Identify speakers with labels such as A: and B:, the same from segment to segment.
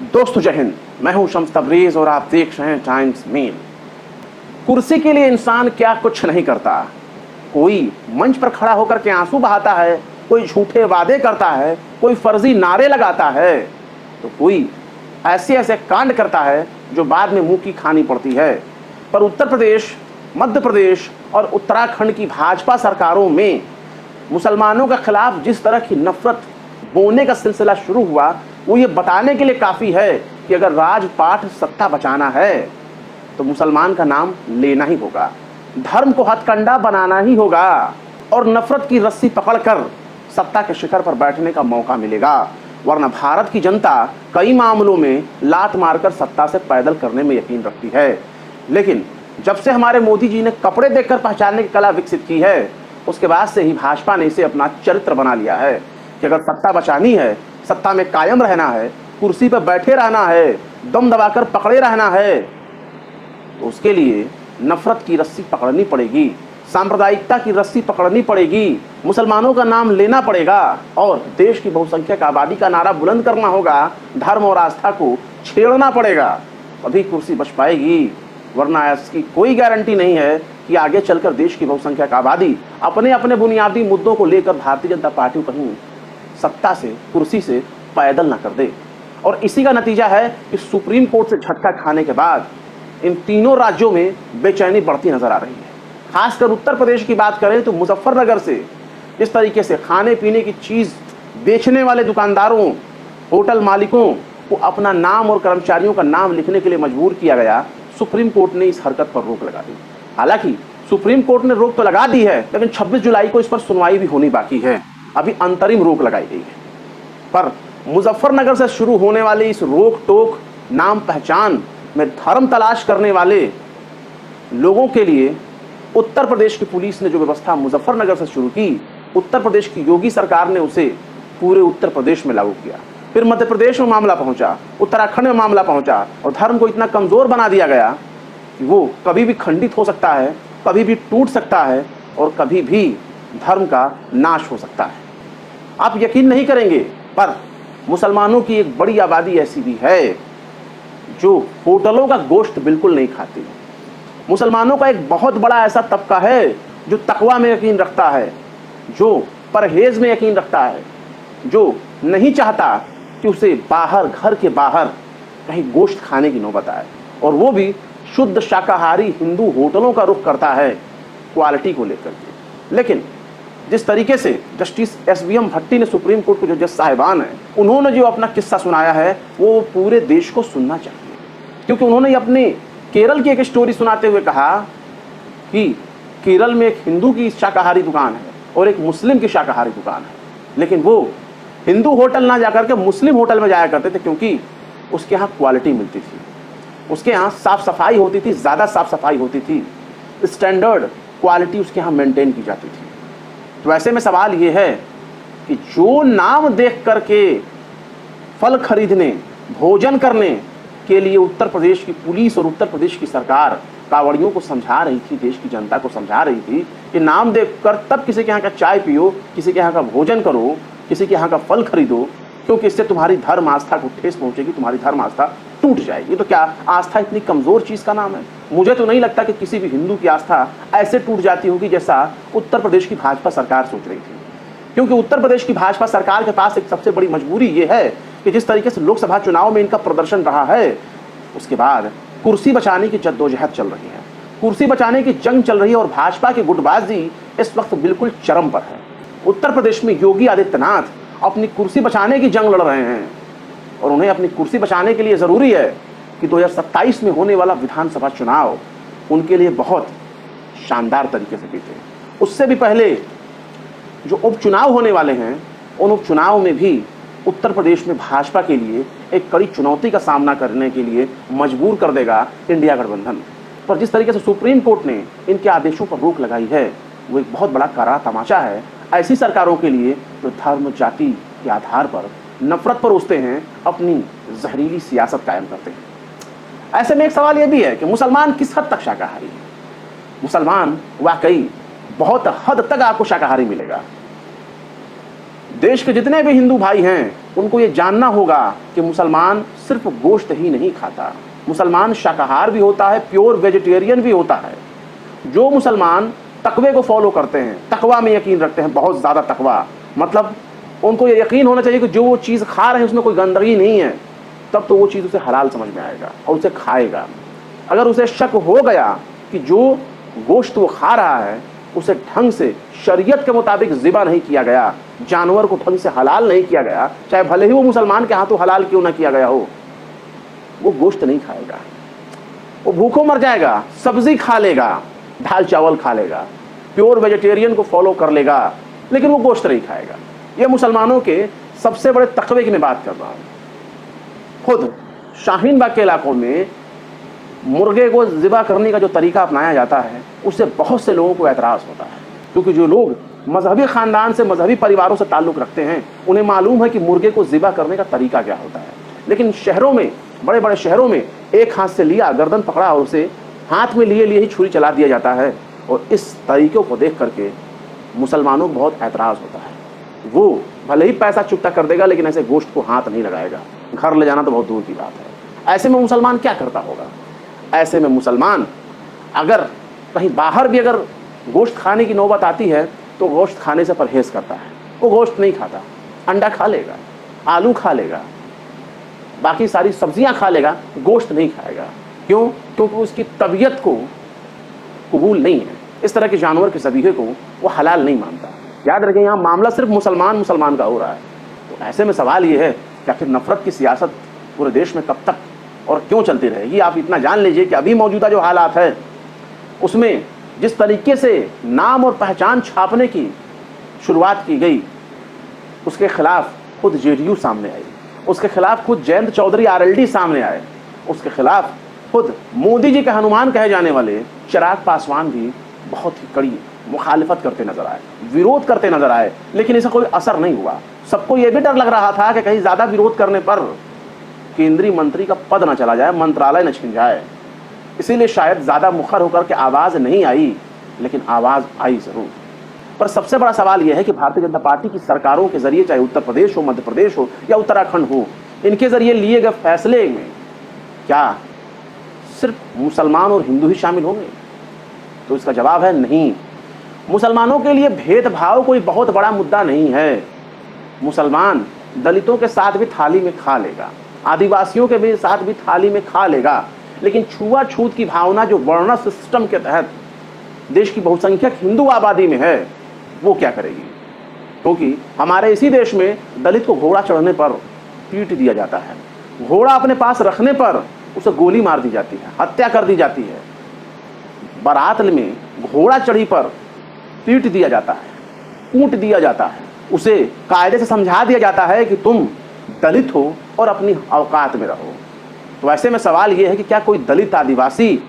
A: दोस्तों जय हिंद, मैं हूं शम्स तबरेज और आप देख रहे हैं टाइम्स मेल। कुर्सी के लिए इंसान क्या कुछ नहीं करता। कोई मंच पर खड़ा होकर के आंसू बहाता है, कोई झूठे वादे करता है, कोई फर्जी नारे लगाता है, तो कोई ऐसे ऐसे कांड करता है जो बाद में मुंह की खानी पड़ती है। पर उत्तर प्रदेश, मध्य प्रदेश और उत्तराखंड की भाजपा सरकारों में मुसलमानों के खिलाफ जिस तरह की नफरत बोने का सिलसिला शुरू हुआ, वो ये बताने के लिए काफ़ी है कि अगर राजपाट सत्ता बचाना है तो मुसलमान का नाम लेना ही होगा, धर्म को हथकंडा बनाना ही होगा और नफरत की रस्सी पकड़कर सत्ता के शिखर पर बैठने का मौका मिलेगा। वरना भारत की जनता कई मामलों में लात मारकर सत्ता से पैदल करने में यकीन रखती है। लेकिन जब से हमारे मोदी जी ने कपड़े देखकर पहचानने की कला विकसित की है, उसके बाद से ही भाजपा ने इसे अपना चरित्र बना लिया है कि अगर सत्ता बचानी है, सत्ता में कायम रहना है, कुर्सी पर बैठे रहना है, दम दबाकर पकड़े रहना है, तो उसके लिए नफरत की रस्सी पकड़नी पड़ेगी, सांप्रदायिकता की रस्सी पकड़नी पड़ेगी, मुसलमानों का नाम लेना पड़ेगा और देश की बहुसंख्यक आबादी का नारा बुलंद करना होगा, धर्म और आस्था को छेड़ना पड़ेगा, तभी कुर्सी बच पाएगी। वरना इसकी कोई गारंटी नहीं है कि आगे चलकर देश की बहुसंख्यक आबादी अपने अपने बुनियादी मुद्दों को लेकर भारतीय जनता पार्टी को कहीं सत्ता से, कुर्सी से पैदल ना कर दे। और इसी का नतीजा है कि सुप्रीम कोर्ट से झटका खाने के बाद इन तीनों राज्यों में बेचैनी बढ़ती नजर आ रही है। खासकर उत्तर प्रदेश की बात करें तो मुजफ्फरनगर से इस तरीके से खाने पीने की चीज बेचने वाले दुकानदारों, होटल मालिकों को अपना नाम और कर्मचारियों का नाम लिखने के लिए मजबूर किया गया। सुप्रीम कोर्ट ने इस हरकत पर रोक लगा दी। हालांकि सुप्रीम कोर्ट ने रोक तो लगा दी है, लेकिन 26 जुलाई को इस पर सुनवाई भी होनी बाकी है। अभी अंतरिम रोक लगाई गई है। पर मुजफ्फरनगर से शुरू होने वाली इस रोक टोक, नाम पहचान में धर्म तलाश करने वाले लोगों के लिए उत्तर प्रदेश की पुलिस ने जो व्यवस्था मुजफ्फरनगर से शुरू की, उत्तर प्रदेश की योगी सरकार ने उसे पूरे उत्तर प्रदेश में लागू किया। फिर मध्य प्रदेश में मामला पहुंचा, उत्तराखंड में मामला पहुंचा और धर्म को इतना कमजोर बना दिया गया कि वो कभी भी खंडित हो सकता है, कभी भी टूट सकता है और कभी भी धर्म का नाश हो सकता है। आप यकीन नहीं करेंगे, पर मुसलमानों की एक बड़ी आबादी ऐसी भी है जो होटलों का गोश्त बिल्कुल नहीं खाती। मुसलमानों का एक बहुत बड़ा ऐसा तबका है जो तकवा में यकीन रखता है, जो परहेज में यकीन रखता है, जो नहीं चाहता कि उसे बाहर, घर के बाहर कहीं गोश्त खाने की नौबत आए, और वो भी शुद्ध शाकाहारी हिंदू होटलों का रुख करता है क्वालिटी को लेकर के। लेकिन जिस तरीके से जस्टिस SBM भट्टी ने सुप्रीम कोर्ट के जो जज साहिबान हैं, उन्होंने जो अपना किस्सा सुनाया है वो पूरे देश को सुनना चाहिए। क्योंकि उन्होंने अपने केरल की एक स्टोरी सुनाते हुए कहा कि केरल में एक हिंदू की शाकाहारी दुकान है और एक मुस्लिम की शाकाहारी दुकान है, लेकिन वो हिंदू होटल ना जाकर के मुस्लिम होटल में जाया करते थे, क्योंकि उसके यहाँ क्वालिटी मिलती थी, उसके यहाँ साफ सफाई होती थी, ज़्यादा साफ सफाई होती थी, स्टैंडर्ड क्वालिटी उसके यहाँ मेंटेन की जाती थी। तो ऐसे में सवाल ये है कि जो नाम देख करके फल खरीदने, भोजन करने के लिए उत्तर प्रदेश की पुलिस और उत्तर प्रदेश की सरकार कांवड़ियों को समझा रही थी, देश की जनता को समझा रही थी कि नाम देखकर तब किसी के यहाँ का चाय पियो, किसी के यहाँ का भोजन करो, किसी के यहाँ का फल खरीदो, क्योंकि इससे तुम्हारी धर्म आस्था को ठेस पहुंचेगी, तुम्हारी धर्म आस्था टूट जाएगी। तो क्या आस्था इतनी कमजोर चीज का नाम है? मुझे तो नहीं लगता कि किसी भी हिंदू की आस्था ऐसे टूट जाती होगी जैसा उत्तर प्रदेश की भाजपा सरकार सोच रही थी। क्योंकि उत्तर प्रदेश की भाजपा सरकार के पास एक सबसे बड़ी मजबूरी ये है कि जिस तरीके से लोकसभा चुनाव में इनका प्रदर्शन रहा है, उसके बाद कुर्सी बचाने की जद्दोजहद चल रही है, कुर्सी बचाने की जंग चल रही है और भाजपा की गुटबाजी इस वक्त बिल्कुल चरम पर है। उत्तर प्रदेश में योगी आदित्यनाथ अपनी कुर्सी बचाने की जंग लड़ रहे हैं और उन्हें अपनी कुर्सी बचाने के लिए ज़रूरी है कि 2027 में होने वाला विधानसभा चुनाव उनके लिए बहुत शानदार तरीके से बीते। उससे भी पहले जो उपचुनाव होने वाले हैं, उन उपचुनाव में भी उत्तर प्रदेश में भाजपा के लिए एक कड़ी चुनौती का सामना करने के लिए मजबूर कर देगा इंडिया गठबंधन। पर जिस तरीके से सुप्रीम कोर्ट ने इनके आदेशों पर रोक लगाई है, वो एक बहुत बड़ा करारा तमाचा है ऐसी सरकारों के लिए जो धर्म, जाति के आधार पर नफरत पर उठते हैं, अपनी जहरीली सियासत कायम करते हैं। ऐसे में एक सवाल यह भी है कि मुसलमान किस हद तक शाकाहारी है? मुसलमान वाकई बहुत हद तक आपको शाकाहारी मिलेगा। देश के जितने भी हिंदू भाई हैं उनको ये जानना होगा कि मुसलमान सिर्फ गोश्त ही नहीं खाता, मुसलमान शाकाहार भी होता है, प्योर वेजिटेरियन भी होता है। जो मुसलमान तकवे को फॉलो करते हैं, तकवा में यकीन रखते हैं, बहुत ज़्यादा तकवा, मतलब उनको ये यकीन होना चाहिए कि जो वो चीज़ खा रहे हैं उसमें कोई गंदगी नहीं है, तब तो वो चीज़ उसे हलाल समझ में आएगा और उसे खाएगा। अगर उसे शक हो गया कि जो गोश्त वो खा रहा है उसे ढंग से शरीयत के मुताबिक ज़िबा नहीं किया गया, जानवर को ढंग से हलाल नहीं किया गया, चाहे भले ही वो मुसलमान के हाथों हलाल क्यों ना किया गया हो, वो गोश्त नहीं खाएगा। वो भूखों मर जाएगा, सब्जी खा लेगा, दाल चावल खा लेगा, प्योर वेजिटेरियन को फॉलो कर लेगा, लेकिन वो गोश्त नहीं खाएगा। ये मुसलमानों के सबसे बड़े तकवे की मैं बात कर रहा हूँ। खुद शाहीन बाग के इलाकों में मुर्गे को ज़िबा करने का जो तरीका अपनाया जाता है उससे बहुत से लोगों को एतराज़ होता है, क्योंकि जो लोग मजहबी ख़ानदान से, मजहबी परिवारों से ताल्लुक़ रखते हैं उन्हें मालूम है कि मुर्गे को ज़िबा करने का तरीका क्या होता है। लेकिन शहरों में, बड़े बड़े शहरों में एक हाथ से लिया, गर्दन पकड़ा और उसे हाथ में लिए ही छुरी चला दिया जाता है, और इस तरीक़ों को देख करके मुसलमानों को बहुत एतराज़ होता है। वो भले ही पैसा चुकता कर देगा लेकिन ऐसे गोश्त को हाथ नहीं लगाएगा, घर ले जाना तो बहुत दूर की बात है। ऐसे में मुसलमान क्या करता होगा? ऐसे में मुसलमान अगर कहीं बाहर भी अगर गोश्त खाने की नौबत आती है तो गोश्त खाने से परहेज़ करता है, वो गोश्त नहीं खाता, अंडा खा लेगा, आलू खा लेगा, बाकी सारी सब्जियां खा लेगा, गोश्त नहीं खाएगा। क्यों? क्योंकि उसकी तबीयत को कबूल नहीं है, इस तरह के जानवर के ज़बीहे को वो हलाल नहीं मानता। याद रखें, यहाँ मामला सिर्फ मुसलमान का हो रहा है। तो ऐसे में सवाल ये है कि आखिर नफ़रत की सियासत पूरे देश में कब तक और क्यों चलती रहेगी? आप इतना जान लीजिए कि अभी मौजूदा जो हालात है उसमें जिस तरीके से नाम और पहचान छापने की शुरुआत की गई, उसके खिलाफ खुद जेडीयू सामने आई, उसके खिलाफ खुद जयंत चौधरी आरएलडी सामने आए, उसके खिलाफ खुद मोदी जी के हनुमान कहे जाने वाले चिराग पासवान भी बहुत ही कड़ी मुखालिफत करते नजर आए, विरोध करते नजर आए, लेकिन इसका कोई असर नहीं हुआ। सबको यह भी डर लग रहा था कि कहीं ज़्यादा विरोध करने पर केंद्रीय मंत्री का पद न चला जाए, मंत्रालय न छिन जाए, इसीलिए शायद ज़्यादा मुखर होकर के आवाज़ नहीं आई, लेकिन आवाज़ आई ज़रूर। पर सबसे बड़ा सवाल यह है कि भारतीय जनता पार्टी की सरकारों के ज़रिए, चाहे उत्तर प्रदेश हो, मध्य प्रदेश हो या उत्तराखंड हो, इनके ज़रिए लिए गए फैसले में क्या सिर्फ मुसलमान और हिंदू ही शामिल होंगे? तो इसका जवाब है नहीं। मुसलमानों के लिए भेदभाव कोई बहुत बड़ा मुद्दा नहीं है। मुसलमान दलितों के साथ भी थाली में खा लेगा, आदिवासियों के भी साथ भी थाली में खा लेगा, लेकिन छुआछूत की भावना जो वर्ण सिस्टम के तहत देश की बहुसंख्यक हिंदू आबादी में है, वो क्या करेगी? क्योंकि हमारे इसी देश में दलित को घोड़ा चढ़ने पर पीट दिया जाता है, घोड़ा अपने पास रखने पर उसे गोली मार दी जाती है, हत्या कर दी जाती है। बारात में घोड़ा चढ़ी पर पीट दिया जाता है, कूट दिया जाता है, उसे कायदे से समझा दिया जाता है कि तुम दलित हो और अपनी औकात में रहो। तो ऐसे में सवाल ये है कि क्या कोई दलित, आदिवासी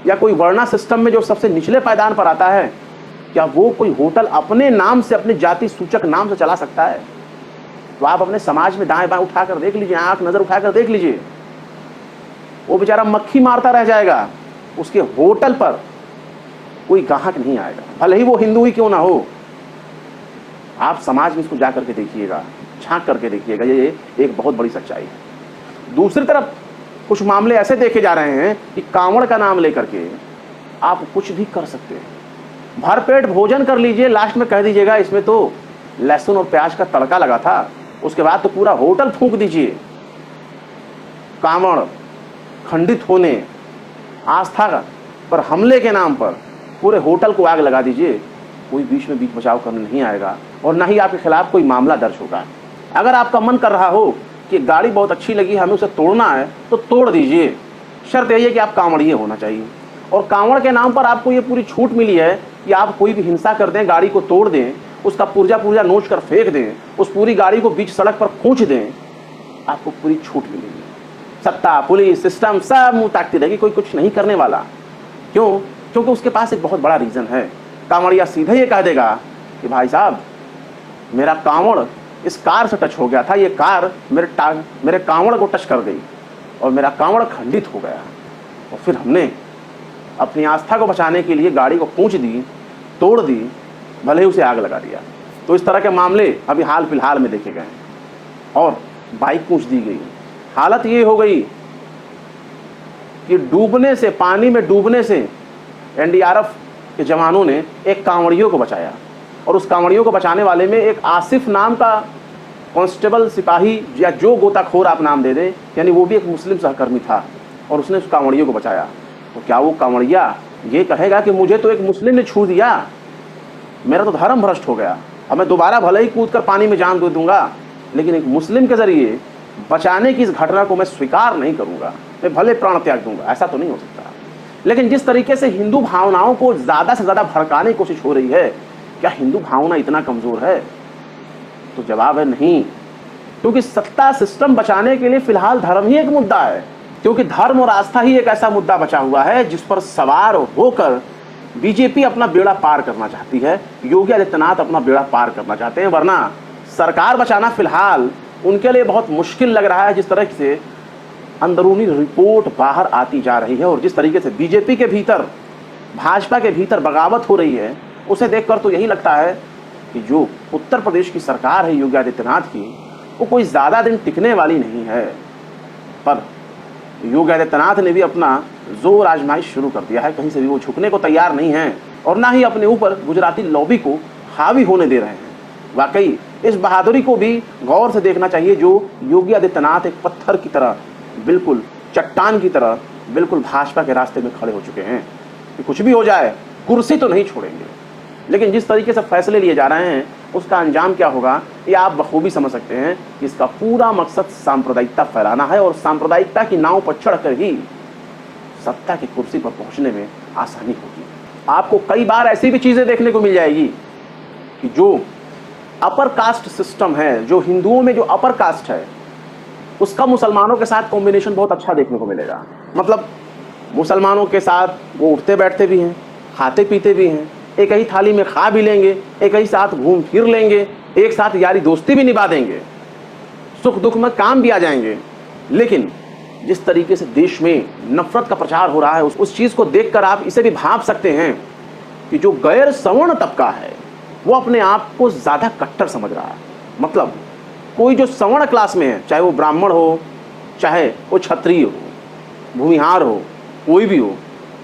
A: या कोई वर्णा सिस्टम में जो सबसे निचले पायदान पर आता है, क्या वो कोई होटल अपने नाम से, अपने जाति सूचक नाम से चला सकता है? तो आप अपने समाज में दाएं बाएं उठाकर देख लीजिए, आंख नजर उठाकर देख लीजिए, वो बेचारा मक्खी मारता रह जाएगा, उसके होटल पर कोई ग्राहक नहीं आएगा, भले ही वो हिंदू ही क्यों ना हो। आप समाज में इसको जा करके देखिएगा, झांक करके देखिएगा, ये एक बहुत बड़ी सच्चाई है। दूसरी तरफ कुछ मामले ऐसे देखे जा रहे हैं कि कांवड़ का नाम लेकर के आप कुछ भी कर सकते हैं। भरपेट भोजन कर लीजिए, लास्ट में कह दीजिएगा इसमें तो लहसुन और प्याज का तड़का लगा था, उसके बाद तो पूरा होटल फूंक दीजिए। कांवड़ खंडित होने, आस्था पर हमले के नाम पर पूरे होटल को आग लगा दीजिए, कोई बीच में बीच बचाव करने नहीं आएगा और ना ही आपके खिलाफ कोई मामला दर्ज होगा। अगर आपका मन कर रहा हो कि गाड़ी बहुत अच्छी लगी, हमें उसे तोड़ना है, तो तोड़ दीजिए। शर्त यही है कि आप कांवड़िए होना चाहिए, और कांवड़ के नाम पर आपको ये पूरी छूट मिली है कि आप कोई भी हिंसा कर दें, गाड़ी को तोड़ दें, उसका पुर्जा नोच कर फेंक दें, उस पूरी गाड़ी को बीच सड़क पर खींच दें, आपको पूरी छूट मिलेगी। सत्ता, पुलिस, सिस्टम सब मुंह ताकती रहेगी, कोई कुछ नहीं करने वाला। क्यों? क्योंकि उसके पास एक बहुत बड़ा रीज़न है। कांवड़िया सीधे ये कह देगा कि भाई साहब, मेरा कांवड़ इस कार से टच हो गया था, ये कार मेरे कांवड़ को टच कर गई और मेरा कांवड़ खंडित हो गया, और फिर हमने अपनी आस्था को बचाने के लिए गाड़ी को पूंछ दी, तोड़ दी, भले ही उसे आग लगा दिया। तो इस तरह के मामले अभी हाल फिलहाल में देखे गए हैं। और बाइक पूछ दी गई। हालत ये हो गई कि डूबने से, पानी में डूबने से एनडीआरएफ के जवानों ने एक कांवड़ियों को बचाया, और उस कांवड़ियों को बचाने वाले में एक आसिफ नाम का कांस्टेबल, सिपाही या जो गोताखोर आप नाम दे दें, यानी वो भी एक मुस्लिम सहकर्मी था, और उसने उस कांवड़ियों को बचाया। तो क्या वो कांवड़िया ये कहेगा कि मुझे तो एक मुस्लिम ने छू दिया, मेरा तो धर्म भ्रष्ट हो गया, अब मैं दोबारा भले ही कूद कर पानी में जान दे दूंगा, लेकिन एक मुस्लिम के जरिए बचाने की इस घटना को मैं स्वीकार नहीं करूंगा, मैं भले प्राण त्याग दूंगा? ऐसा तो नहीं हो सकता। लेकिन जिस तरीके से हिंदू भावनाओं को ज़्यादा से ज़्यादा भड़काने की कोशिश हो रही है, क्या हिंदू भावना इतना कमज़ोर है? तो जवाब है नहीं, क्योंकि सत्ता सिस्टम बचाने के लिए फिलहाल धर्म ही एक मुद्दा है, क्योंकि धर्म और आस्था ही एक ऐसा मुद्दा बचा हुआ है जिस पर सवार होकर बीजेपी अपना बेड़ा पार करना चाहती है, योगी आदित्यनाथ अपना बेड़ा पार करना चाहते हैं। वरना सरकार बचाना फिलहाल उनके लिए बहुत मुश्किल लग रहा है, जिस तरह से अंदरूनी रिपोर्ट बाहर आती जा रही है और जिस तरीके से बीजेपी के भीतर, भाजपा के भीतर बगावत हो रही है, उसे देखकर तो यही लगता है कि जो उत्तर प्रदेश की सरकार है योगी आदित्यनाथ की, वो कोई ज़्यादा दिन टिकने वाली नहीं है। पर योगी आदित्यनाथ ने भी अपना जोर आजमाइश शुरू कर दिया है, कहीं से भी वो झुकने को तैयार नहीं है और ना ही अपने ऊपर गुजराती लॉबी को हावी होने दे रहे हैं। वाकई इस बहादुरी को भी गौर से देखना चाहिए जो योगी आदित्यनाथ एक पत्थर की तरह, बिल्कुल चट्टान की तरह, बिल्कुल भाजपा के रास्ते में खड़े हो चुके हैं कि कुछ भी हो जाए कुर्सी तो नहीं छोड़ेंगे। लेकिन जिस तरीके से फैसले लिए जा रहे हैं उसका अंजाम क्या होगा ये आप बखूबी समझ सकते हैं कि इसका पूरा मकसद सांप्रदायिकता फैलाना है और सांप्रदायिकता की नाव पर चढ़कर ही सत्ता की कुर्सी पर पहुंचने में आसानी होगी। आपको कई बार ऐसी भी चीज़ें देखने को मिल जाएगी कि जो अपर कास्ट सिस्टम है, जो हिंदुओं में जो अपर कास्ट है, उसका मुसलमानों के साथ कॉम्बिनेशन बहुत अच्छा देखने को मिलेगा। मतलब मुसलमानों के साथ वो उठते बैठते भी हैं, खाते पीते भी हैं, एक ही थाली में खा भी लेंगे, एक ही साथ घूम फिर लेंगे, एक साथ यारी दोस्ती भी निभा देंगे, सुख दुख में काम भी आ जाएंगे। लेकिन जिस तरीके से देश में नफरत का प्रचार हो रहा है, उस चीज़ को देखकर आप इसे भी भाप सकते हैं कि जो गैर सवर्ण तबका है वो अपने आप को ज़्यादा कट्टर समझ रहा है। मतलब कोई जो सवर्ण क्लास में है, चाहे वो ब्राह्मण हो, चाहे वो क्षत्रिय हो, भूमिहार हो, कोई भी हो,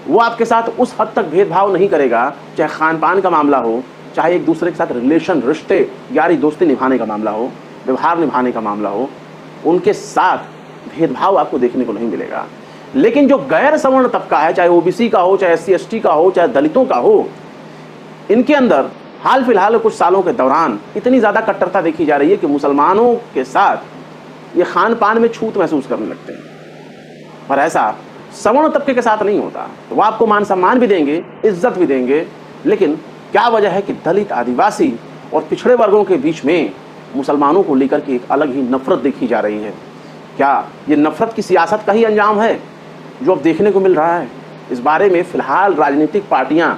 A: वो आपके साथ उस हद तक भेदभाव नहीं करेगा, चाहे खान पान का मामला हो, चाहे एक दूसरे के साथ रिलेशन, रिश्ते, यारी दोस्ती निभाने का मामला हो, व्यवहार निभाने का मामला हो, उनके साथ भेदभाव आपको देखने को नहीं मिलेगा। लेकिन जो गैर सवर्ण तबका है, चाहे ओबीसी का हो, चाहे SC ST का हो, चाहे दलितों का हो, इनके अंदर हाल फिलहाल कुछ सालों के दौरान इतनी ज़्यादा कट्टरता देखी जा रही है कि मुसलमानों के साथ ये खान पान में छूत महसूस करने लगते हैं। पर ऐसा सवर्ण तबके के साथ नहीं होता। वो आपको मान सम्मान भी देंगे, इज्जत भी देंगे, लेकिन क्या वजह है कि दलित, आदिवासी और पिछड़े वर्गों के बीच में मुसलमानों को लेकर के एक अलग ही नफरत देखी जा रही है। क्या ये नफरत की सियासत का ही अंजाम है जो अब देखने को मिल रहा है? इस बारे में फिलहाल राजनीतिक पार्टियां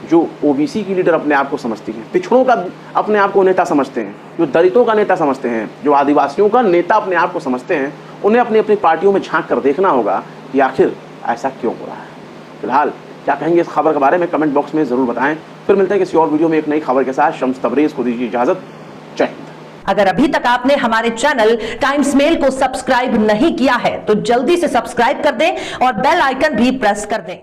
A: जो ओबीसी की लीडर अपने आप को समझती हैं, पिछड़ों का अपने आप को नेता समझते हैं, जो दलितों का नेता समझते हैं, जो आदिवासियों का नेता अपने आप को समझते हैं, उन्हें अपनी अपनी पार्टियों में झांक कर देखना होगा कि आखिर ऐसा क्यों हो रहा है। फिलहाल क्या कहेंगे इस खबर के बारे में कमेंट बॉक्स में ज़रूर बताएं। फिर मिलते हैं किसी और वीडियो में एक नई खबर के साथ। शम्स तबरेज़ को दीजिए इजाज़त। जय हिंद।
B: अगर अभी तक आपने हमारे चैनल टाइम्स मेल को सब्सक्राइब नहीं किया है तो जल्दी से सब्सक्राइब कर दें और बेल आइकन भी प्रेस कर दें।